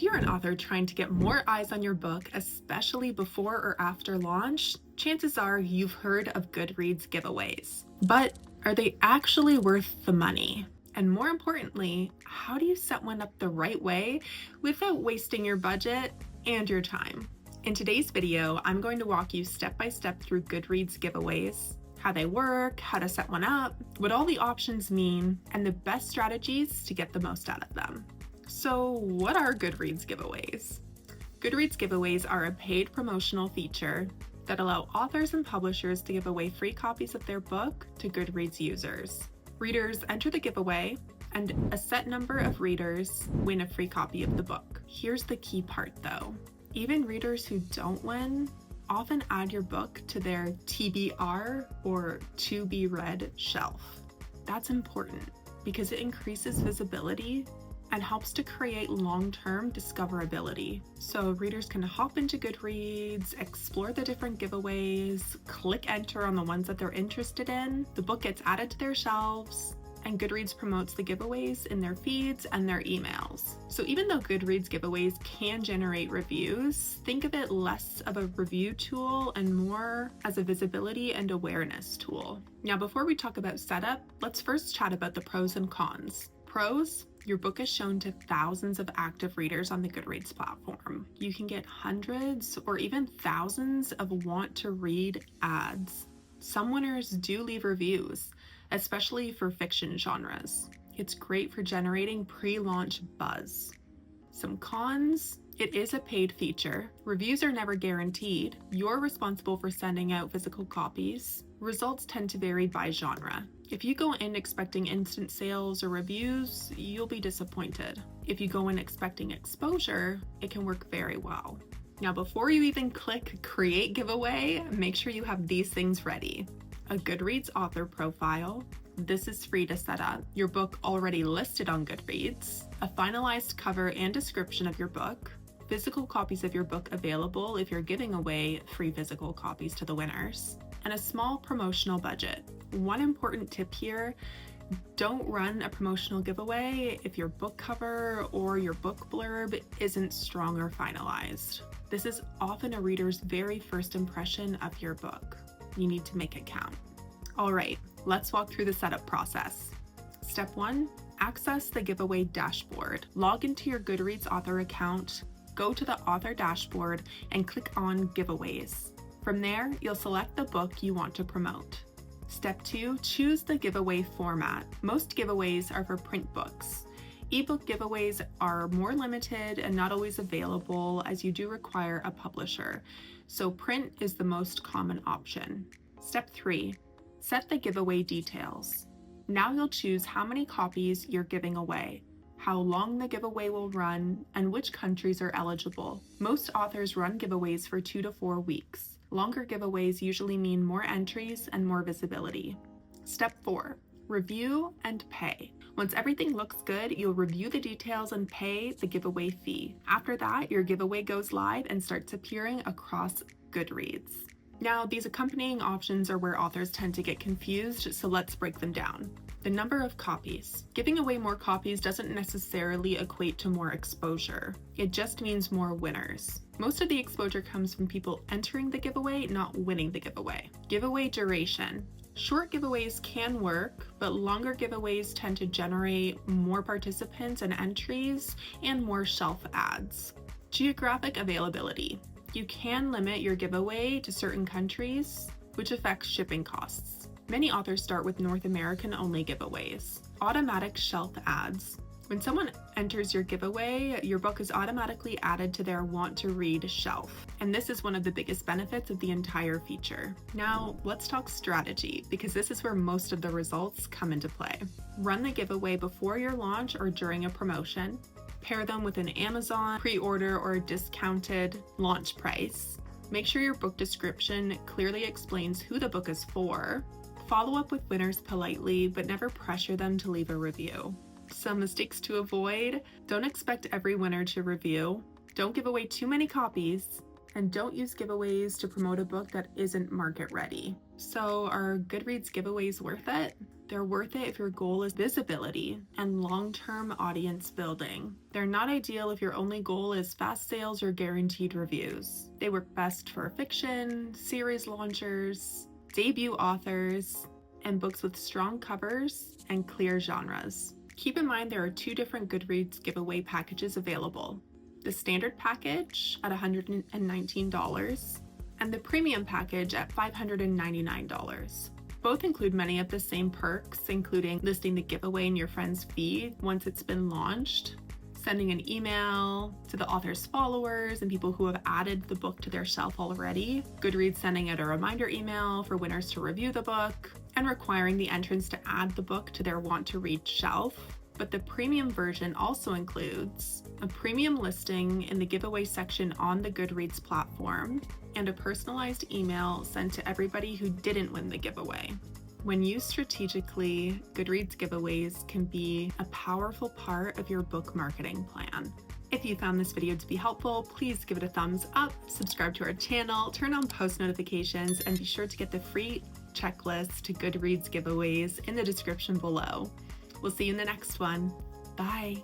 If you're an author trying to get more eyes on your book, especially before or after launch, chances are you've heard of Goodreads giveaways. But are they actually worth the money? And more importantly, how do you set one up the right way without wasting your budget and your time? In today's video, I'm going to walk you step by step through Goodreads giveaways, how they work, how to set one up, what all the options mean, and the best strategies to get the most out of them. So what are Goodreads giveaways? Goodreads giveaways are a paid promotional feature that allow authors and publishers to give away free copies of their book to Goodreads users. Readers enter the giveaway, and a set number of readers win a free copy of the book. Here's the key part though. Even readers who don't win often add your book to their TBR or to be read shelf. That's important because it increases visibility and helps to create long-term discoverability. So readers can hop into Goodreads, explore the different giveaways, click enter on the ones that they're interested in, the book gets added to their shelves, and Goodreads promotes the giveaways in their feeds and their emails. So even though Goodreads giveaways can generate reviews, think of it less of a review tool and more as a visibility and awareness tool. Now, before we talk about setup, let's first chat about the pros and cons. Pros: your book is shown to thousands of active readers on the Goodreads platform. You can get hundreds or even thousands of want to read ads. Some winners do leave reviews, especially for fiction genres. It's great for generating pre-launch buzz. Some cons: it is a paid feature. Reviews are never guaranteed. You're responsible for sending out physical copies. Results tend to vary by genre. If you go in expecting instant sales or reviews, you'll be disappointed. If you go in expecting exposure, it can work very well. Now, before you even click Create Giveaway, make sure you have these things ready. A Goodreads author profile. This is free to set up. Your book already listed on Goodreads. A finalized cover and description of your book. Physical copies of your book available if you're giving away free physical copies to the winners. And a small promotional budget. One important tip here: don't run a promotional giveaway if your book cover or your book blurb isn't strong or finalized. This is often a reader's very first impression of your book. You need to make it count. All right, let's walk through the setup process. Step 1, access the giveaway dashboard. Log into your Goodreads author account, go to the author dashboard, and click on giveaways. From there, you'll select the book you want to promote. Step 2, choose the giveaway format. Most giveaways are for print books. Ebook giveaways are more limited and not always available, as you do require a publisher. So print is the most common option. Step 3, set the giveaway details. Now you'll choose how many copies you're giving away, how long the giveaway will run, and which countries are eligible. Most authors run giveaways for 2 to 4 weeks. Longer giveaways usually mean more entries and more visibility. Step 4, review and pay. Once everything looks good, you'll review the details and pay the giveaway fee. After that, your giveaway goes live and starts appearing across Goodreads. Now, these accompanying options are where authors tend to get confused, so let's break them down. The number of copies. Giving away more copies doesn't necessarily equate to more exposure. It just means more winners. Most of the exposure comes from people entering the giveaway, not winning the giveaway. Giveaway duration. Short giveaways can work, but longer giveaways tend to generate more participants and entries and more shelf ads. Geographic availability. You can limit your giveaway to certain countries, which affects shipping costs. Many authors start with North American only giveaways. Automatic shelf ads. When someone enters your giveaway, your book is automatically added to their want to read shelf. And this is one of the biggest benefits of the entire feature. Now, let's talk strategy, because this is where most of the results come into play. Run the giveaway before your launch or during a promotion. Pair them with an Amazon pre-order or discounted launch price. Make sure your book description clearly explains who the book is for. Follow up with winners politely, but never pressure them to leave a review. Some mistakes to avoid: don't expect every winner to review. Don't give away too many copies. And don't use giveaways to promote a book that isn't market ready. So are Goodreads giveaways worth it? They're worth it if your goal is visibility and long-term audience building. They're not ideal if your only goal is fast sales or guaranteed reviews. They work best for fiction, series launchers, debut authors, and books with strong covers and clear genres. Keep in mind there are 2 different Goodreads giveaway packages available. The standard package at $119 and the premium package at $599. Both include many of the same perks, including listing the giveaway in your friend's feed once it's been launched, sending an email to the author's followers and people who have added the book to their shelf already, Goodreads sending out a reminder email for winners to review the book, and requiring the entrants to add the book to their want to read shelf. But the premium version also includes a premium listing in the giveaway section on the Goodreads platform and a personalized email sent to everybody who didn't win the giveaway. When used strategically, Goodreads giveaways can be a powerful part of your book marketing plan. If you found this video to be helpful, please give it a thumbs up, subscribe to our channel, turn on post notifications, and be sure to get the free checklist to Goodreads giveaways in the description below. We'll see you in the next one. Bye.